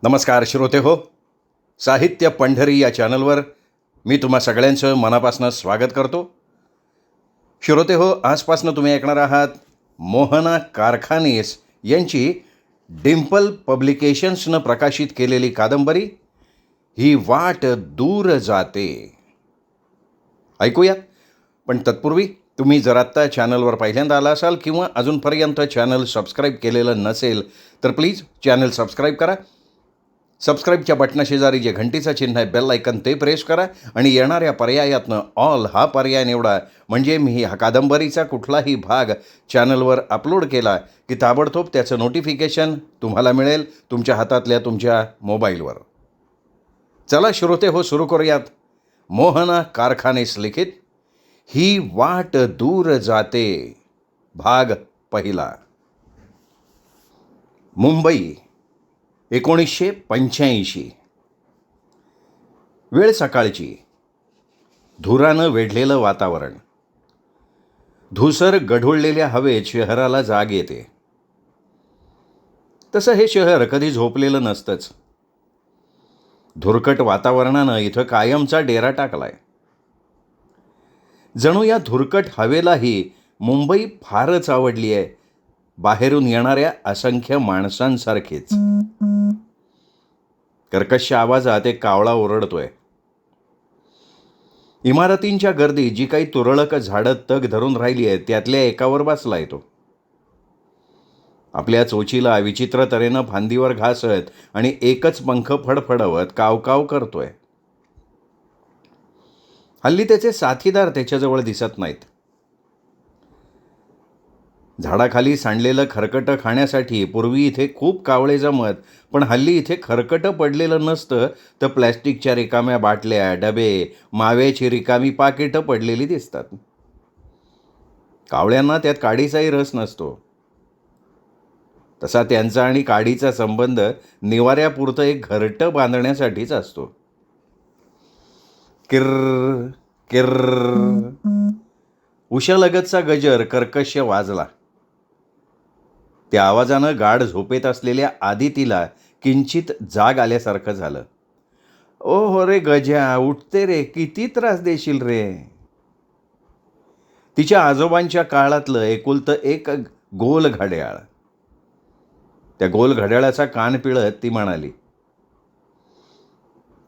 नमस्कार श्रोते हो. साहित्य पंढरी या चॅनलवर मी तुम्हा सगळ्यांचं मनापासून स्वागत करतो. श्रोते हो, आजपासून तुम्ही ऐकणार आहात मोहना कारखानीस यांची डिम्पल पब्लिकेशन्सनं प्रकाशित केलेली कादंबरी ही वाट दूर जाते. ऐकूयात. पण तत्पूर्वी तुम्ही जर आत्ता चॅनलवर पहिल्यांदा आला असाल किंवा अजूनपर्यंत चॅनल सबस्क्राईब केलेलं नसेल तर प्लीज चॅनल सबस्क्राईब करा. सबस्क्राईबच्या बटनाशेजारी जे घंटीचं चिन्ह आहे, बेल आयकन, ते प्रेस करा आणि येणाऱ्या पर्यायातनं ऑल हा पर्याय निवडा. म्हणजे मी हा कादंबरीचा कुठलाही भाग चॅनलवर अपलोड केला की ताबडतोब त्याचं नोटिफिकेशन तुम्हाला मिळेल तुमच्या हातातल्या तुमच्या मोबाईलवर. चला श्रोते हो, सुरू करूयात. मोहना कारखानीस लिखित ही वाट दूर जाते, भाग पहिला. मुंबई 1985. वेळ सकाळची. धुरानं वेढलेलं वातावरण. धुसर गढुळलेल्या हवेत शहराला जाग येते. तसं हे शहर कधी झोपलेलं नसतंच. धुरकट वातावरणानं इथं कायमचा डेरा टाकलाय. जणू या धुरकट हवेलाही मुंबई फारच आवडली आहे, बाहेरून येणाऱ्या असंख्य माणसांसारखीच. कर्कश आवाजात एक कावळा ओरडतोय. इमारतींच्या गर्दीत जी काही तुरळक झाडं तग धरून राहिली आहेत त्यातल्या एकावर बसलाय तो. आपल्या चोचीला विचित्र तऱ्हेनं फांदीवर घासत आणि एकच पंख फडफडवत कावकाव करतोय. हल्ली त्याचे साथीदार त्याच्याजवळ दिसत नाहीत. झाडाखाली सांडलेलं खरकटं खाण्यासाठी पूर्वी इथे खूप कावळे जमत, पण हल्ली इथे खरकटं पडलेलं नसतं तर प्लॅस्टिकच्या रिकाम्या बाटल्या, डबे, माव्याची रिकामी पाकिटं पडलेली दिसतात. कावळ्यांना त्यात काडीचाही रस नसतो. तसा त्यांचा आणि काडीचा संबंध निवाऱ्यापुरतं एक घरटं बांधण्यासाठीच असतो. किर्र किर्र. उशालगतचा गजर कर्कश वाजला. त्या आवाजानं गाढ झोपेत असलेल्या आदितीला किंचित जाग आल्यासारखं झालं. ओ हो रे गजा, उठते रे, किती त्रास देशील रे. तिच्या आजोबांच्या काळातलं एकुलतं एक गोल घड्याळ. त्या गोल घड्याळाचा कान पिळत ती म्हणाली.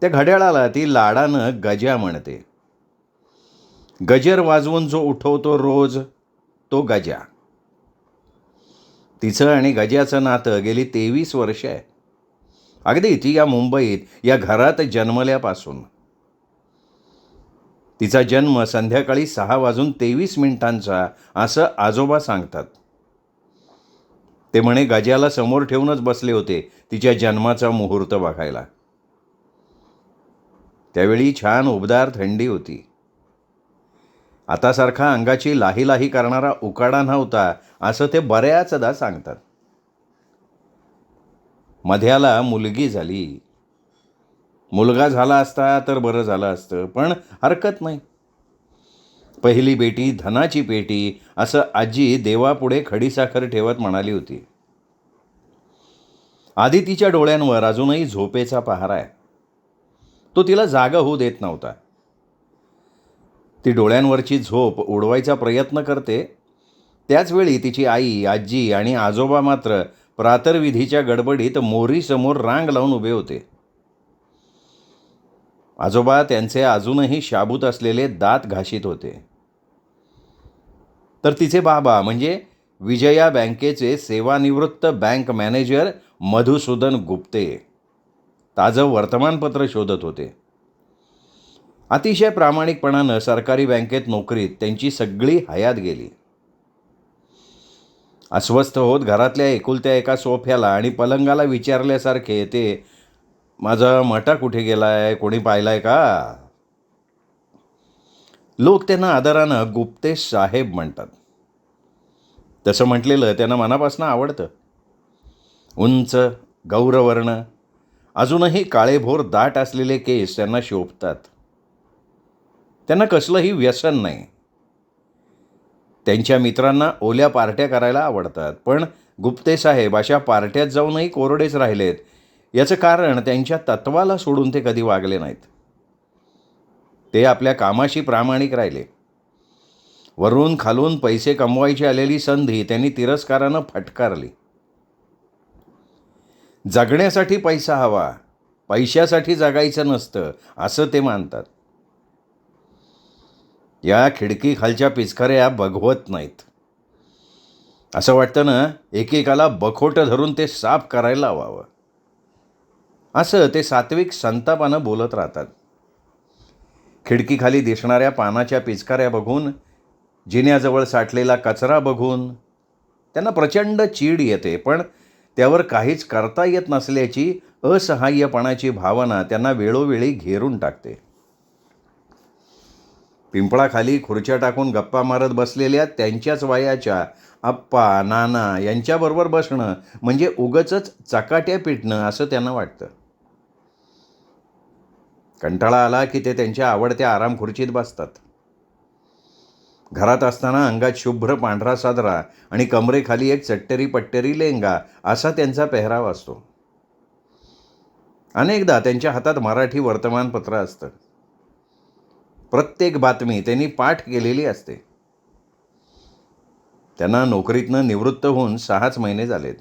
त्या घड्याळाला ती लाडानं गजा म्हणते. गजर वाजवून जो उठवतो रोज, तो गजा. तिचं आणि गजाचं नातं गेली 23 वर्ष आहे. अगदी ती या मुंबईत या घरात जन्मल्यापासून. तिचा जन्म संध्याकाळी 6:23 असं आजोबा सांगतात. ते म्हणे गजाला समोर ठेवूनच बसले होते तिच्या जन्माचा मुहूर्त बघायला. त्यावेळी छान उबदार थंडी होती. आतासारखा अंगाची लाही लाही करणारा उकाडा नव्हता असं ते बऱ्याचदा सांगतात. मध्याला मुलगी झाली. मुलगा झाला असता तर बरं झालं असतं, पण हरकत नाही. पहिली बेटी धनाची पेटी असं आजी देवापुढे खडीसाखर ठेवत म्हणाली होती. आदितीच्या डोळ्यांवर अजूनही झोपेचा पहारा आहे. तो तिला जागा होऊ देत नव्हता. ती डोळ्यांवरची झोप उडवायचा प्रयत्न करते. त्याचवेळी तिची आई, आजी आणि आजोबा मात्र प्रातर्विधीच्या गडबडीत मोरीसमोर रांग लावून उभे होते. आजोबा त्यांचे अजूनही शाबूत असलेले दात घाशीत होते. तर तिचे बाबा म्हणजे विजया बँकेचे सेवानिवृत्त बँक मॅनेजर मधुसूदन गुप्ते ताजं वर्तमानपत्र शोधत होते. अतिशय प्रामाणिकपणानं सरकारी बँकेत नोकरीत त्यांची सगळी हयात गेली. अस्वस्थ होत घरातल्या एकुलत्या एका सोफ्याला आणि पलंगाला विचारल्यासारखे ते, माझा मटा कुठे गेलाय, कोणी पाहिलाय का. लोक त्यांना आदरानं गुप्ते साहेब म्हणतात. तसं म्हटलेलं त्यांना मनापासून आवडतं. उंच, गौरवर्ण, अजूनही काळेभोर दाट असलेले केस त्यांना शोभतात. त्यांना कसलंही व्यसन नाही. त्यांच्या मित्रांना ओल्या पार्ट्या करायला आवडतात, पण गुप्ते साहेब अशा पार्ट्यात जाऊनही कोरडेच राहिलेत. याचं कारण त्यांच्या तत्वाला सोडून ते कधी वागले नाहीत. ते आपल्या कामाशी प्रामाणिक राहिले. वरून खालून पैसे कमवायची आलेली संधी त्यांनी तिरस्कारानं फटकारली. जगण्यासाठी पैसा हवा, पैशासाठी जगायचं नसतं असं ते मानतात. या खिडकी खालच्या पिचकाऱ्या बघवत नाहीत. असं वाटतं ना, एकेकाला बखोटं धरून ते साफ करायला लावावं. असं ते सात्विक संतापानं बोलत राहतात. खिडकीखाली दिसणाऱ्या पानाच्या पिचकाऱ्या बघून, जिन्याजवळ साठलेला कचरा बघून त्यांना प्रचंड चीड येते, पण त्यावर काहीच करता येत नसल्याची असहाय्यपणाची भावना त्यांना वेळोवेळी घेरून टाकते. पिंपळाखाली खुर्च्या टाकून गप्पा मारत बसलेल्या त्यांच्याच वयाच्या आप्पा नाना यांच्याबरोबर बसणं म्हणजे उगचच चकाट्या पिटणं असं त्यांना वाटतं. कंटाळा आला की ते त्यांच्या आवडत्या आराम खुर्चीत बसतात. घरात असताना अंगात शुभ्र पांढरा सादरा आणि कमरेखाली एक चट्टेरी पट्टेरी लेंगा असा त्यांचा पेहराव असतो. अनेकदा त्यांच्या हातात मराठी वर्तमानपत्र असतं. प्रत्येक बातमी त्यांनी पाठ केलेली असते. त्यांना नोकरीतनं निवृत्त होऊन 6च महिने झालेत.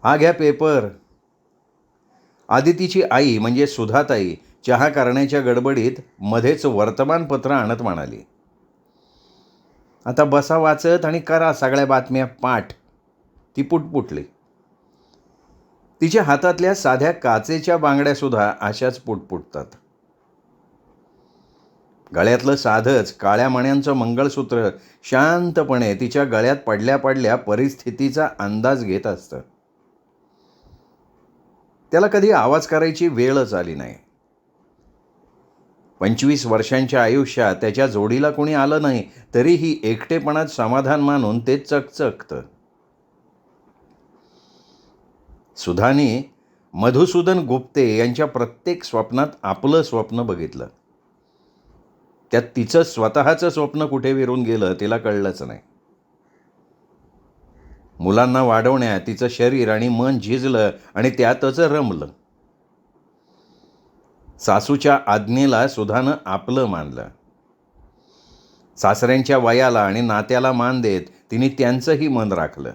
हा घ्या पेपर. आदितीची आई म्हणजे सुधाताई चहा करण्याच्या गडबडीत मध्येच वर्तमानपत्र आणत म्हणाली, आता बसा वाचत आणि करा सगळ्या बातम्या पाठ. ती पुटपुटली. तिच्या हातातल्या साध्या काचेच्या बांगड्यासुद्धा अशाच पुटपुटतात. गळ्यातलं साधंच काळ्या मण्यांचं मंगळसूत्र शांतपणे तिच्या गळ्यात पडल्या पडल्या परिस्थितीचा अंदाज घेत असतं. त्याला कधी आवाज करायची वेळच आली नाही. 25 वर्षांच्या आयुष्यात त्याच्या जोडीला कोणी आलं नाही तरीही एकटेपणात समाधान मानून ते चकचकतं. सुधानी मधुसूदन गुप्ते यांच्या प्रत्येक स्वप्नात आपलं स्वप्न बघितलं. त्यात तिचं स्वतःचं स्वप्न कुठे विरून गेलं तिला कळलंच नाही. मुलांना वाढवण्यात तिचं शरीर आणि मन झिजलं आणि त्यातच रमलं. सासूच्या आज्ञेला सुधानं आपलं मानलं. सासऱ्यांच्या वयाला आणि नात्याला मान देत तिने त्यांचंही मन राखलं.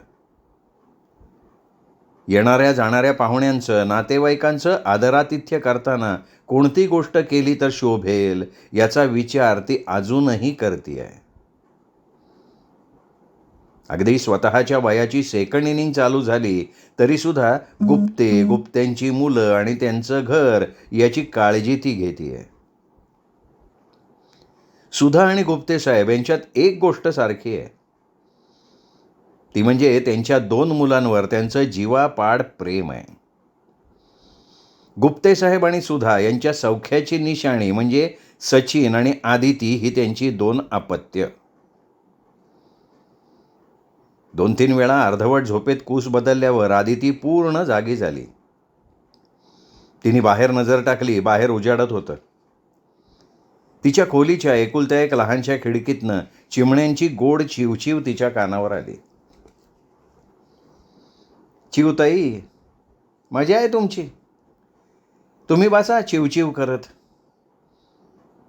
येणाऱ्या जाणाऱ्या पाहुण्यांचं नातेवाईकांचं आदरातिथ्य करताना कोणती गोष्ट केली तर शोभेल याचा विचार ती अजूनही करतीये. अगदी स्वतःच्या वयाची सेकंड इनिंग चालू झाली तरीसुद्धा गुप्त्यांची मुलं आणि त्यांचं घर याची काळजी ती घेतीये. सुधा आणि गुप्ते साहेब यांच्यात एक गोष्ट सारखी आहे. ती म्हणजे त्यांच्या 2 मुलांवर त्यांचं जीवापाड प्रेम आहे. गुप्ते साहेब आणि सुधा यांच्या सौख्याची निशाणी म्हणजे सचिन आणि आदिती ही त्यांची 2 अपत्य. 2-3 वेळा अर्धवट झोपेत कूस बदलल्यावर आदिती पूर्ण जागी झाली. तिने बाहेर नजर टाकली. बाहेर उजाडत होतं. तिच्या खोलीच्या एकुलत्या एक लहानशा खिडकीतनं चिमण्यांची गोड चिवचिव तिच्या कानावर आली. चिवताई, मजा आहे तुमची. तुम्ही बसा चिवचिव करत.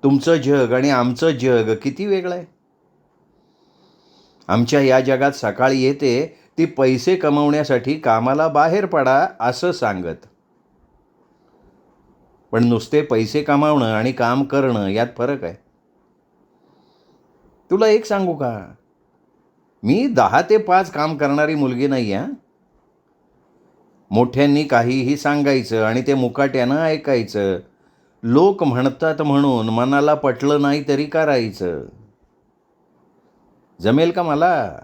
तुमचं जग आणि आमचं जग किती वेगळं आहे. आमच्या या जगात सकाळी येते ती पैसे कमवण्यासाठी कामाला बाहेर पडा असं सांगत. पण नुसते पैसे कमावणं आणि काम करणं यात फरक आहे. तुला एक सांगू का, मी 10 ते 5 काम करणारी मुलगी नाही आहे. मोठ्यांनी काहीही सांगायचं आणि ते मुकाट्यानं ऐकायचं. लोक म्हणतात म्हणून मनाला पटलं नाही तरी करायचं. जमेल का मला?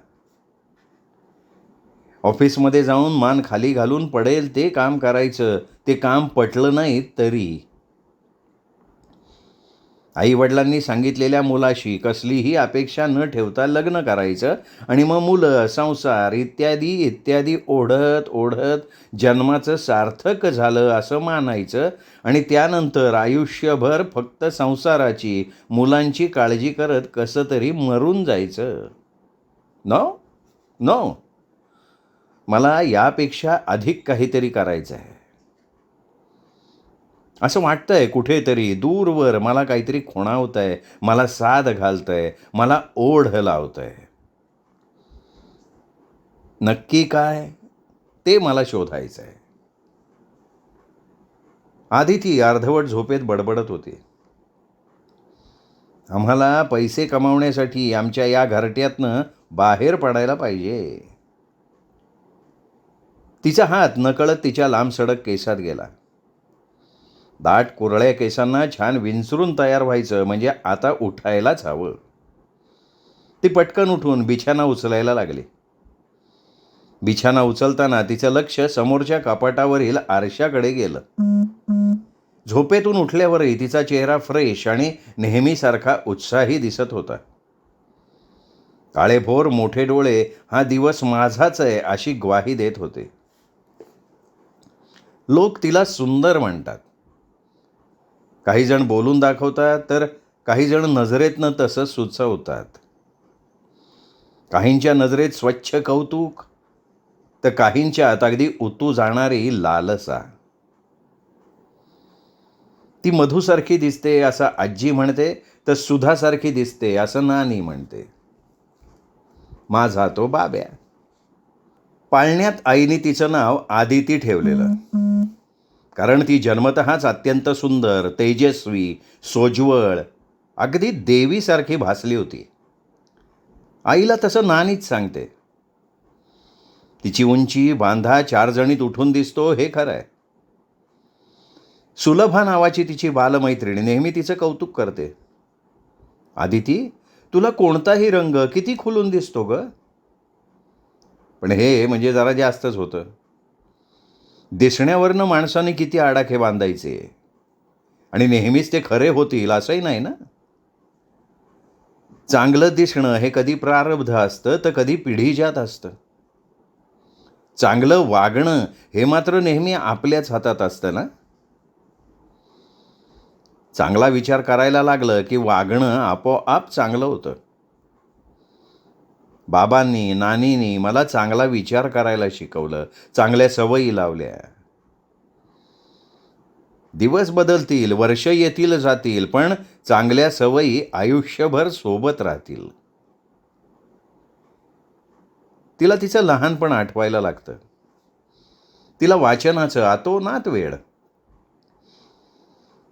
ऑफिसमध्ये जाऊन मान खाली घालून पडेल ते काम करायचं. ते काम पटलं नाही तरी. आईवडिलांनी सांगितलेल्या मुलाशी कसलीही अपेक्षा न ठेवता लग्न करायचं आणि मग मुलं, संसार इत्यादी इत्यादी ओढत ओढत जन्माचं सार्थक झालं असं मानायचं आणि त्यानंतर आयुष्यभर फक्त संसाराची, मुलांची काळजी करत कसं तरी मरून जायचं. नो नो, मला यापेक्षा अधिक काहीतरी करायचं आहे. असं वाटतंय कुठेतरी दूरवर मला काहीतरी खुणावतंय, मला साद घालतंय, मला ओढ लावतंय. नक्की काय? ते मला शोधायचं आहे. आधी ती अर्धवट झोपेत बडबडत होती. आम्हाला पैसे कमावण्यासाठी आमच्या या घरट्यातनं बाहेर पडायला पाहिजे. तिचा हात नकळत तिच्या लांबसडक केसात गेला. दाट कुरळ्या केसांना छान विंचरून तयार व्हायचं म्हणजे आता उठायलाच हवं. ती पटकन उठून बिछाना उचलायला लागली. बिछाना उचलताना तिचं लक्ष समोरच्या कपाटावरील आरशाकडे गेलं. झोपेतून उठल्यावरही तिचा चेहरा फ्रेश आणि नेहमीसारखा उत्साही दिसत होता. काळेभोर मोठे डोळे हा दिवस माझाच आहे अशी ग्वाही देत होते. लोक तिला सुंदर म्हणतात. काही जण बोलून दाखवतात, तर काही जण नजरेतनं तसं सुचवतात. काहींच्या नजरेत स्वच्छ कौतुक, तर काहींच्यात अगदी उतू जाणारी लालसा. ती मधुसारखी दिसते असं आजी म्हणते, तर सुधासारखी दिसते असं नानी म्हणते. माझा तो बाब्या. पाळण्यात आईने तिचं नाव आदिती ठेवलेलं. कारण ती जन्मतःच अत्यंत सुंदर, तेजस्वी, सोज्वळ, अगदी देवीसारखी भासली होती. आईला तसं नानीच सांगते. तिची उंची बांधा 4 जणीत उठून दिसतो हे खरं आहे. सुलभा नावाची तिची बालमैत्रिणी नेहमी तिचं कौतुक करते. आदिती, तुला कोणताही रंग किती खुलून दिसतो ग. पण हे म्हणजे जरा जास्तच होतं. दिसण्यावरनं माणसाने किती आडाखे बांधायचे आणि नेहमीच ते खरे होतील असंही नाही ना. चांगलं दिसणं हे कधी प्रारब्ध असतं, तर कधी पिढीजात असतं. चांगलं वागणं हे मात्र नेहमी आपल्याच हातात असतं ना. चांगला विचार करायला लागलं की वागणं आपोआप चांगलं होतं. बाबांनी, नानींनी मला चांगला विचार करायला शिकवलं, चांगल्या सवयी लावल्या. दिवस बदलतील, वर्ष येतील जातील, पण चांगल्या सवयी आयुष्यभर सोबत राहतील. तिला तिचं लहानपण आठवायला लागतं. तिला वाचनाचं अतोनात वेड.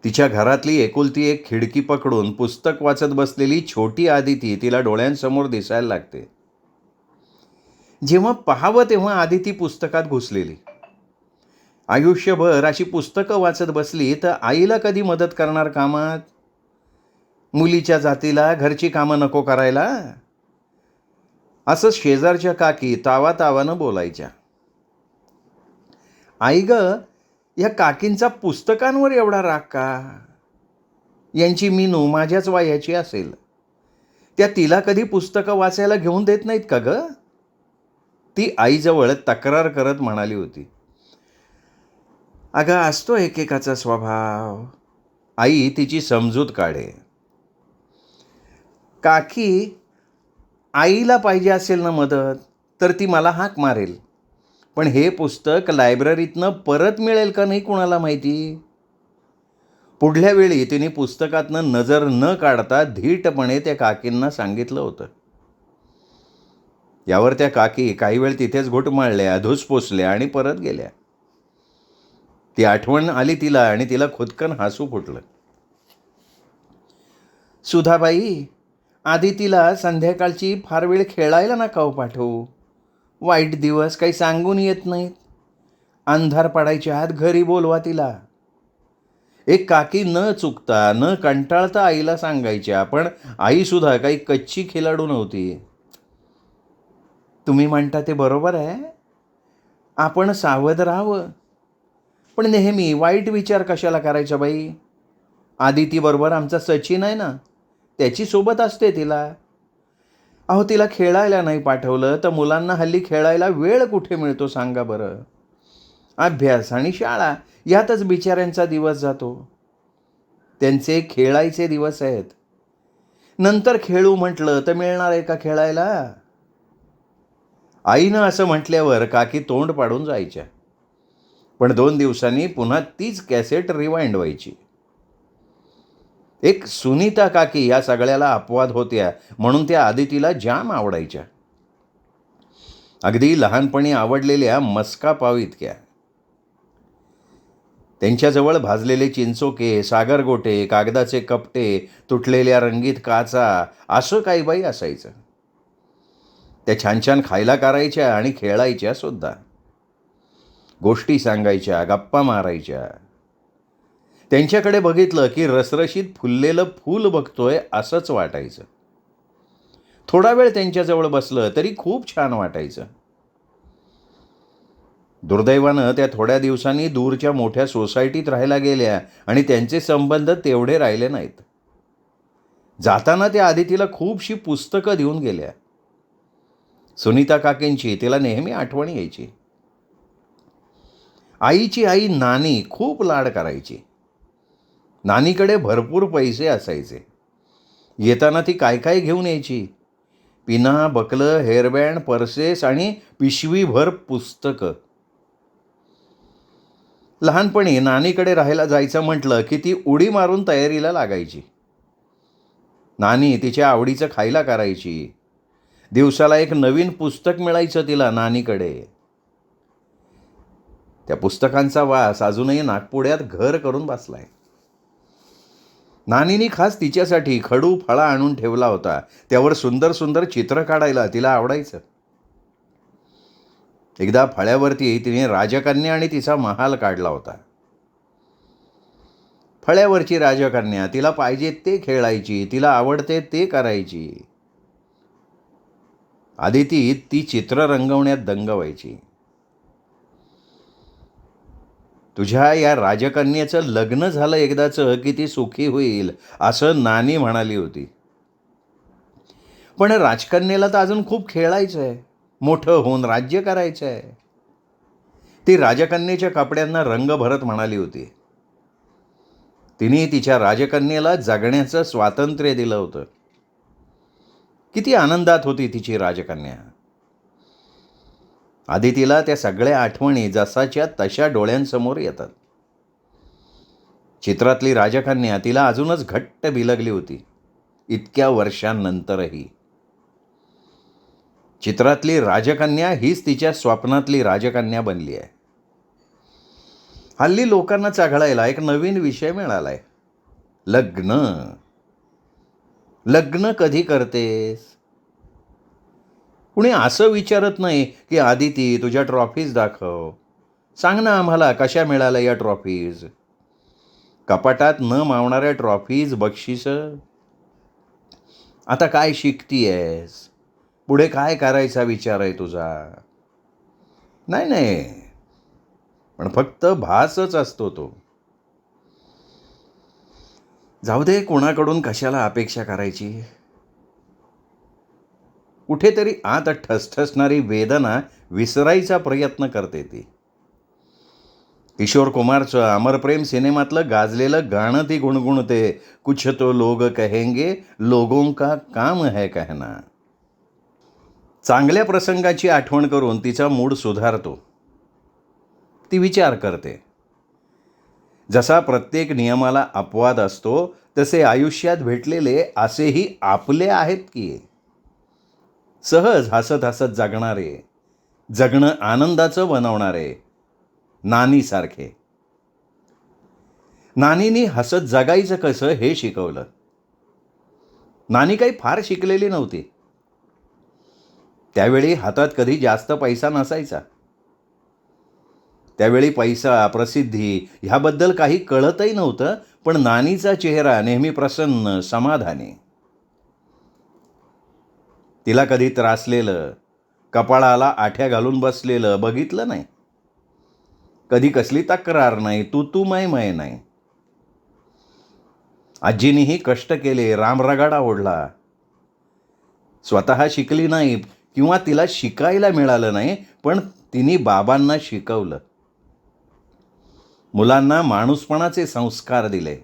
तिच्या घरातली एकुलती एक खिडकी पकडून पुस्तक वाचत बसलेली छोटी आदिती तिला डोळ्यांसमोर दिसायला लागते. जेव्हा पाहावं तेव्हा आदिती पुस्तकात घुसलेली. आयुष्यभर अशी पुस्तकं वाचत बसली तर आईला कधी मदत करणार कामात? मुलीच्या जातीला घरची कामं नको करायला, असं शेजारच्या काकी तावातावानं बोलायच्या. आई ग, या काकींचा पुस्तकांवर एवढा राग का? यांची मीनू माझ्याच वयाची असेल, त्या तिला कधी पुस्तकं वाचायला घेऊन देत नाहीत का ग? ती आईजवळ तक्रार करत म्हणाली होती. अगं, असतो एकेकाचा स्वभाव. आई तिची समजूत काढे. काकी, आईला पाहिजे असेल ना मदत, तर ती मला हाक मारेल. पण हे पुस्तक लायब्ररीतनं परत मिळेल का नाही कुणाला माहिती. पुढल्या वेळी तिने पुस्तकातनं नजर न काढता धीटपणे त्या काकींना सांगितलं होतं. यावर त्या काकी काही वेळ तिथेच घुटमाळल्या, धुसफुसल्या आणि परत गेल्या. ती आठवण आली तिला आणि तिला खुदकन हसू फुटलं. सुधाबाई, आदितीला संध्याकाळची फार वेळ खेळायला नका पाठवू. वाईट दिवस काही सांगून येत नाहीत. अंधार पडायच्या आत घरी बोलवा तिला. एक काकी न चुकता न कंटाळता आईला सांगायच्या, पण आईसुद्धा काही कच्ची खिलाडू नव्हती. तुम्ही म्हणता ते बरोबर आहे. आपण सावध राहावं. पण नेहमी वाईट विचार कशाला करायचा बाई. आदितीबरोबर आमचा सचिन आहे ना, त्याची सोबत असते तिला. अहो, तिला खेळायला नाही पाठवलं तर मुलांना हल्ली खेळायला वेळ कुठे मिळतो सांगा बरं. अभ्यास आणि शाळा यातच बिचाऱ्यांचा दिवस जातो. त्यांचे खेळायचे दिवस आहेत. नंतर खेळू म्हटलं तर मिळणार आहे का खेळायला? आईनं असं म्हटल्यावर काकी तोंड पाडून जायच्या. पण 2 दिवसांनी पुन्हा तीच कॅसेट रिवाइंड व्हायची. एक सुनीता काकी या सगळ्याला अपवाद होत्या म्हणून त्या आदितीला जाम आवडायच्या. अगदी लहानपणी आवडलेल्या मस्का पाव इतक्या. त्यांच्याजवळ भाजलेले चिंचोके, सागरगोटे, कागदाचे कपटे, तुटलेल्या रंगीत काचा असं काही बाई असायचं. त्या छान छान खायला करायच्या आणि खेळायच्या सुद्धा. गोष्टी सांगायच्या, गप्पा मारायच्या. त्यांच्याकडे बघितलं की रसरशीत फुललेलं फूल बघतोय असंच वाटायचं. थोडा वेळ त्यांच्याजवळ बसलं तरी खूप छान वाटायचं. दुर्दैवानं त्या थोड्या दिवसांनी दूरच्या मोठ्या सोसायटीत राहायला गेल्या आणि त्यांचे संबंध तेवढे राहिले नाहीत. जाताना त्या आदितीला खूपशी पुस्तकं देऊन गेल्या. सुनीता काकींची तिला नेहमी आठवण यायची. आईची आई नानी खूप लाड करायची. नानीकडे भरपूर पैसे असायचे. येताना ती काय काय घेऊन यायची? पिना, बकलं, हेअरबँड, पर्सेस आणि पिशवीभर पुस्तकं. लहानपणी नानीकडे राहायला जायचं म्हटलं की ती उडी मारून तयारीला लागायची. नानी तिच्या आवडीचं खायला करायची. दिवसाला एक नवीन पुस्तक मिळायचं तिला नानीकडे. त्या पुस्तकांचा वास अजूनही नाकपुड्यात घर करून बसलाय. नानीनी खास तिच्यासाठी खडू फळा आणून ठेवला होता. त्यावर सुंदर सुंदर चित्र काढायला तिला आवडायचं. एकदा फळ्यावरती तिने राजकन्या आणि तिचा महाल काढला होता. फळ्यावरची राजकन्या तिला पाहिजे ते खेळायची, तिला आवडते ते करायची. आदिती ती चित्र रंगवण्यात दंग व्हायची. तुझ्या या राजकन्याचं लग्न झालं एकदाचं की ती सुखी होईल असं नानी म्हणाली होती. पण राजकन्याला तर अजून खूप खेळायचं आहे, मोठं होऊन राज्य करायचं आहे. ती राजकन्येच्या कपड्यांना रंग भरत म्हणाली होती. तिने तिच्या राजकन्येला जगण्याचं स्वातंत्र्य दिलं होतं. किती आनंदात होती तिची राजकन्या. आदितीला त्या सगळ्या आठवणी जसाच्या तशा डोळ्यांसमोर येतात. चित्रातली राजकन्या तिला अजूनच घट्ट बिलगली होती इतक्या वर्षांनंतरही. चित्रातली राजकन्या हीच तिच्या स्वप्नातली राजकन्या बनली आहे. हल्ली लोकांना चघळायला एक नवीन विषय मिळालाय, लग्न. लग्न कधी करतेस? कुणी असं विचारत नाही की आदिती तुझ्या ट्रॉफीज दाखव, सांग ना आम्हाला कशा मिळाल्या या ट्रॉफीज. कपाटात न मावणाऱ्या ट्रॉफीज, बक्षिसं. आता काय शिकतीयस? पुढे काय करायचा विचार आहे तुझा? नाही नाही, पण फक्त भासच असतो तो. जाऊ दे, कोणाकडून कशाला अपेक्षा करायची. कुठेतरी आत ठसठसणारी वेदना विसरायचा प्रयत्न करते ती. किशोर कुमारचं अमरप्रेम सिनेमातलं गाजलेलं गाणं ती गुणगुणते, कुछ तो लोग कहेंगे, लोगों का काम है कहना. चांगल्या प्रसंगाची आठवण करून तिचा मूड सुधारतो. ती विचार करते. जसा प्रत्येक नियमाला अपवाद असतो तसे आयुष्यात भेटलेले असेही आपले आहेत की. सहज हसत हसत जगणारे, जगणं आनंदाचं बनवणारे, नानीसारखे. नानीनी हसत जगायचं कसं हे शिकवलं. नानी काही फार शिकलेली नव्हती. त्यावेळी हातात कधी जास्त पैसा नसायचा. त्यावेळी पैसा, प्रसिद्धी ह्याबद्दल काही कळतही नव्हतं. पण नानीचा चेहरा नेहमी प्रसन्न, समाधानी. तिला कधी त्रासलेलं, कपाळाला आठ्या घालून बसलेलं बघितलं नाही. कधी कसली तक्रार नाही, तू मै नाही. आजीनीही कष्ट केले, रामरगाडा ओढला. स्वतः शिकली नाही किंवा तिला शिकायला मिळालं नाही, पण तिने बाबांना शिकवलं. मुलांना माणूसपणाचे संस्कार दिले.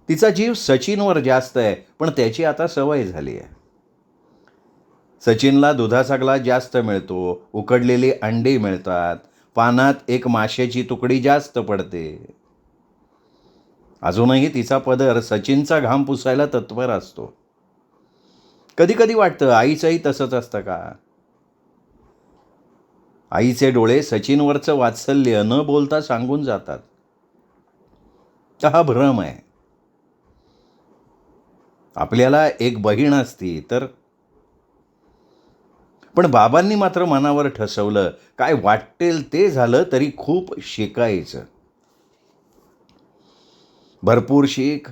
तिचा जीव सचिनवर जास्त आहे, पण त्याची आता सवय झाली आहे. सचिनला दुधाचा ग्लास जास्त मिळतो, उकडलेली अंडी मिळतात, पानात एक माशाची तुकडी जास्त पडते. अजूनही तिचा पदर सचिनचा घाम पुसायला तत्पर असतो. कधी कधी वाटतं आईचंही तसंच असतं का? आईचे डोळे सचिनवरचं वात्सल्य न बोलता सांगून जातात. हा भ्रम आहे. आपल्याला एक बहीण असती तर. पण बाबांनी मात्र मनावर ठसवलं, काय वाटेल ते झालं तरी खूप शिकायचं. भरपूर शिक,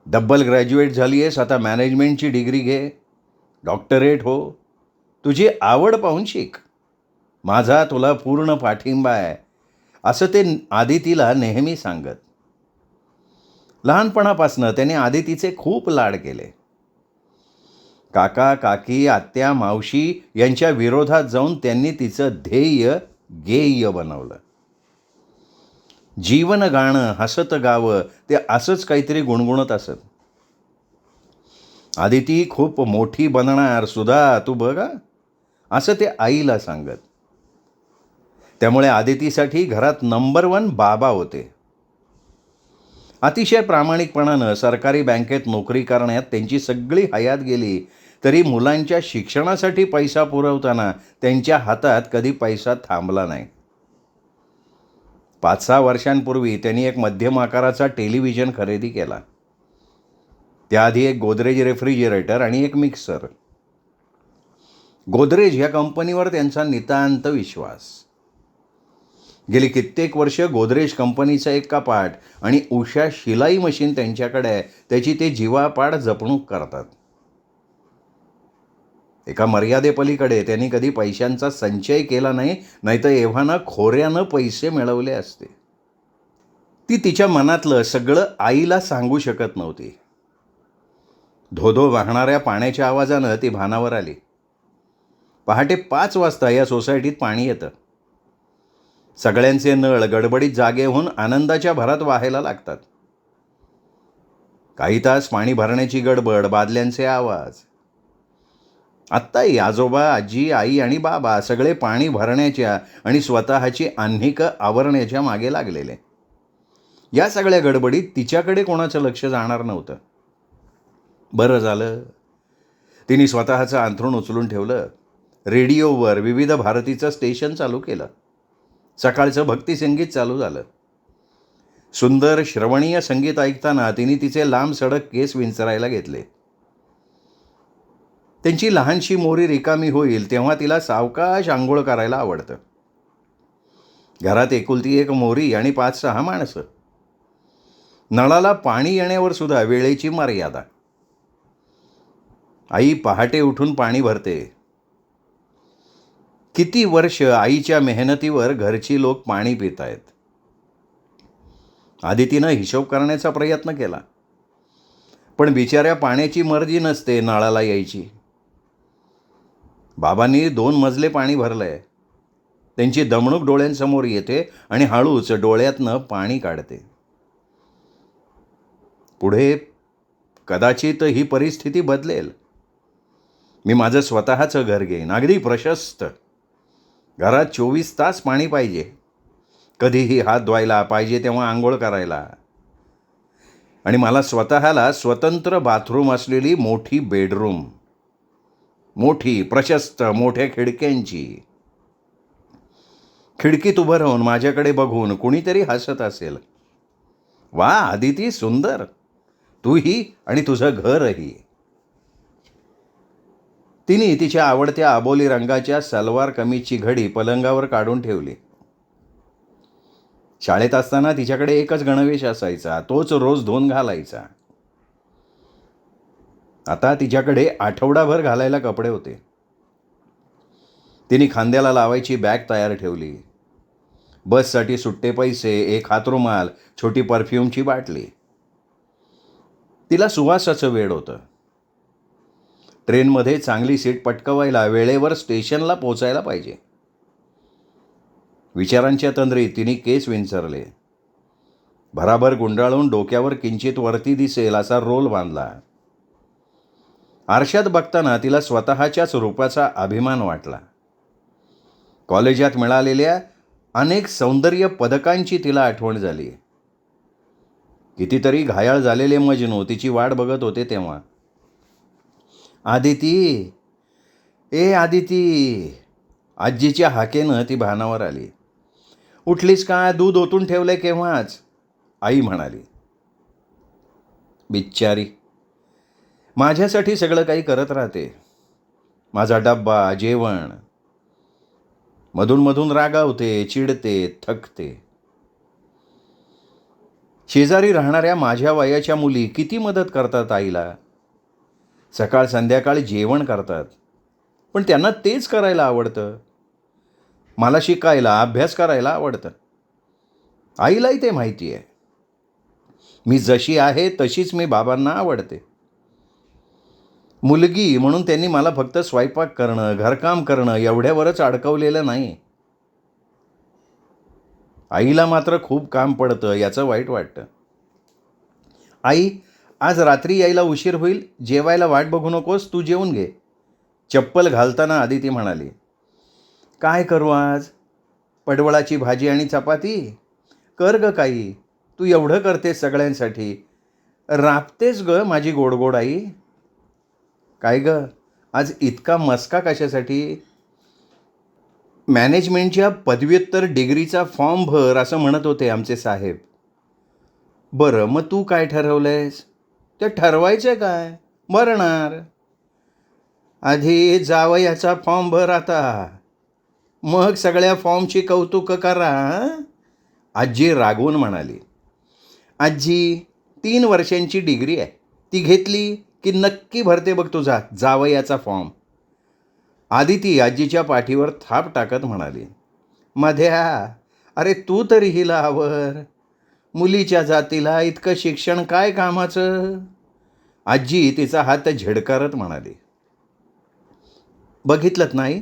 डबल ग्रॅज्युएट झाली आहेस, आता मॅनेजमेंटची डिग्री घे, डॉक्टरेट हो, तुझी आवड पाहून शिक, माझा तुला पूर्ण पाठिंबा आहे, असं ते आदितीला नेहमी सांगत. लहानपणापासनं त्याने आदितीचे खूप लाड केले. काका काकी आत्या मावशी यांच्या विरोधात जाऊन त्यांनी तिचं ध्येय गेय बनवलं. जीवन गाणं हसत गावं ते असंच काहीतरी गुणगुणत असत. आदिती खूप मोठी बनणार सुधा, तू बघा, असं ते आईला सांगत. त्यामुळे आदितीसाठी घरात नंबर 1 बाबा होते. अतिशय प्रामाणिकपणानं सरकारी बँकेत नोकरी करण्यात त्यांची सगळी हयात गेली, तरी मुलांच्या शिक्षणासाठी पैसा पुरवताना त्यांच्या हातात कधी पैसा थांबला नाही. 5-6 वर्षांपूर्वी त्यांनी एक मध्यम आकाराचा टेलिव्हिजन खरेदी केला. त्याआधी एक गोदरेज रेफ्रिजरेटर आणि एक मिक्सर. गोदरेज ह्या कंपनीवर त्यांचा नितांत विश्वास. गेली कित्येक वर्ष गोदरेज कंपनीचं एक कपाट आणि उषा शिलाई मशीन त्यांच्याकडे आहे, त्याची ते जीवापाड जपणूक करतात. एका मर्यादेपलीकडे त्यांनी कधी पैशांचा संचय केला नाही, नाहीतर एव्हाना खोऱ्यानं पैसे मिळवले असते. ती तिच्या मनातलं सगळं आईला सांगू शकत नव्हती. धोधो वाहणाऱ्या पाण्याच्या आवाजानं ती भानावर आली. पहाटे 5 वाजता या सोसायटीत पाणी येतं. सगळ्यांचे नळ गडबडीत जागे होऊन आनंदाच्या भरात वाहायला लागतात. काही तास पाणी भरण्याची गडबड, बादल्यांचे आवाज. आत्ताही आजोबा, आजी, आई आणि बाबा सगळे पाणी भरण्याच्या आणि स्वतःची आन्हिकं आवरण्याच्या मागे लागलेले. या सगळ्या गडबडीत तिच्याकडे कोणाचं लक्ष जाणार नव्हतं. बरं झालं, तिने स्वतःचं अंथरूण उचलून ठेवलं. रेडिओवर विविध भारतीचं स्टेशन चालू केलं. सकाळचं भक्तिसंगीत चालू झालं. सुंदर श्रवणीय संगीत ऐकताना तिने तिचे लांब सडक केस विंचरायला घेतले. त्यांची लहानशी मोरी रिकामी होईल तेव्हा तिला सावकाश आंघोळ करायला आवडतं. घरात एकुलती एक मोरी आणि 5-6 माणसं. नळाला पाणी येण्यावर सुद्धा वेळेची मर्यादा. आई पहाटे उठून पाणी भरते. किती वर्ष आईच्या मेहनतीवर घरची लोक पाणी पित आहेत. आदितीनं हिशोब करण्याचा प्रयत्न केला, पण बिचाऱ्या पाण्याची मर्जी नसते नळाला यायची. बाबांनी 2 मजले पाणी भरलंय. त्यांची दमणूक डोळ्यांसमोर येते आणि हळूच डोळ्यातनं पाणी काढते. पुढे कदाचित ही परिस्थिती बदलेल. मी माझं स्वतःचं घर घेईन, अगदी प्रशस्त. घरात 24 तास पाणी पाहिजे. कधीही हात धुवायला, पाहिजे तेव्हा आंघोळ करायला. आणि मला स्वतःला स्वतंत्र बाथरूम असलेली मोठी बेडरूम. मोठी, प्रशस्त, मोठ्या खिडक्यांची. खिडकीत उभं राहून माझ्याकडे बघून कुणीतरी हसत असेल. वा आदिती, सुंदर, तूही आणि तुझं घरही. तिने तिच्या आवडत्या आबोली रंगाच्या सलवार कमीजची घडी पलंगावर काढून ठेवली. शाळेत असताना तिच्याकडे एकच गणवेश असायचा, तोच रोज धुवून घालायचा. आता तिच्याकडे आठवडाभर घालायला कपडे होते. तिने खांद्याला लावायची बॅग तयार ठेवली. बससाठी सुट्टे पैसे, एक हातरुमाल, छोटी परफ्यूमची बाटली. तिला सुवासाचं वेड होतं. ट्रेनमध्ये चांगली सीट पटकवायला वेळेवर स्टेशनला पोचायला पाहिजे. विचारांच्या तंद्रीत तिने केस विंचरले. भराभर गुंडाळून डोक्यावर किंचित वरती दिसेल असा रोल बांधला. आरशात बघताना तिला स्वतःच्याच रूपाचा अभिमान वाटला. कॉलेजात मिळालेल्या अनेक सौंदर्य पदकांची तिला आठवण झाली. कितीतरी घायाळ झालेले मजनू तिची वाट बघत होते तेव्हा. आदिती, ए आदिती, आजीच्या हाकेनं ती भानावर आली. उठलीस का? दूध ओतून ठेवलंय केव्हाच, आई म्हणाली. बिच्चारी, माझ्यासाठी सगळं काही करत राहते. माझा डब्बा, जेवण. मधून मधून रागावते, चिडते, थकते. शेजारी राहणाऱ्या माझ्या वयाच्या मुली किती मदत करतात आईला. सकाळ संध्याकाळ जेवण करतात, पण त्यांना तेच करायला आवडतं. मला शिकायला, अभ्यास करायला आवडतं. आईलाही ते माहिती आहे. मी जशी आहे तशीच मी बाबांना आवडते. मुलगी म्हणून त्यांनी मला फक्त स्वयंपाक करणं, घरकाम करणं एवढ्यावरच अडकवलेलं नाही. आईला मात्र खूप काम पडतं, याचं वाईट वाटतं. आई, आज रात्री यायला उशीर होईल, जेवायला वाट बघू नकोस, तू जेवून घे, चप्पल घालताना आदिती म्हणाली. काय करू आज? पडवळाची भाजी आणि चपाती? कर ग काही, तू एवढं करतेस सगळ्यांसाठी. राबतेस ग माझी गोडगोड आई. काय ग, आज इतका मस्का कशासाठी? मॅनेजमेंटच्या पदव्युत्तर डिग्रीचा फॉर्म भर असं म्हणत होते आमचे साहेब. बरं, मग तू काय ठरवलंयस? ते ठरवायचं काय, मरणार. आधी जावयाचा फॉर्म भर आता, मग सगळ्या फॉर्मची कौतुक करा. आजी रागवून म्हणाली. आजी, 3 वर्षांची डिग्री आहे, ती घेतली की नक्की भरते बघ तुझा जावयाचा फॉर्म. आदिती आजीच्या पाठीवर थाप टाकत म्हणाली. मध्या, अरे तू तरी हिला आवर. मुलीच्या जातीला इतकं शिक्षण काय कामाचं? आजी तिचा हात झिडकारत म्हणाली. बघितलंत नाही,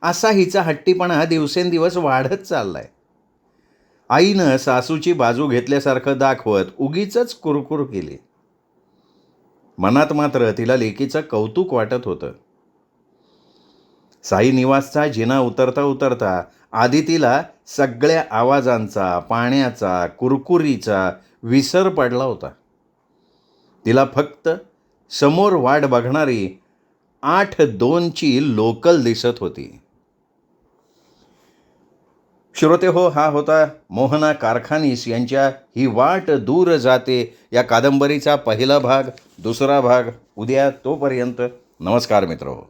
असा हिचा हट्टीपणा दिवसेंदिवस वाढत चाललाय. आईनं सासूची बाजू घेतल्यासारखं दाखवत उगीचच कुरकुर केली. मनात मात्र तिला लेकीचं कौतुक वाटत होतं. साई निवासचा जिना उतरता उतरता आदितीला सगळ्या आवाजांचा, पाण्याचा, कुरकुरीचा विसर पडला होता. तिला फक्त समोर वाट बघणारी 8-2ची लोकल दिसत होती. श्रोते हो, हा होता मोहना कारखानीस यांच्या ही वाट दूर जाते या कादंबरीचा पहिला भाग. दुसरा भाग उद्या. तोपर्यंत नमस्कार मित्रहो.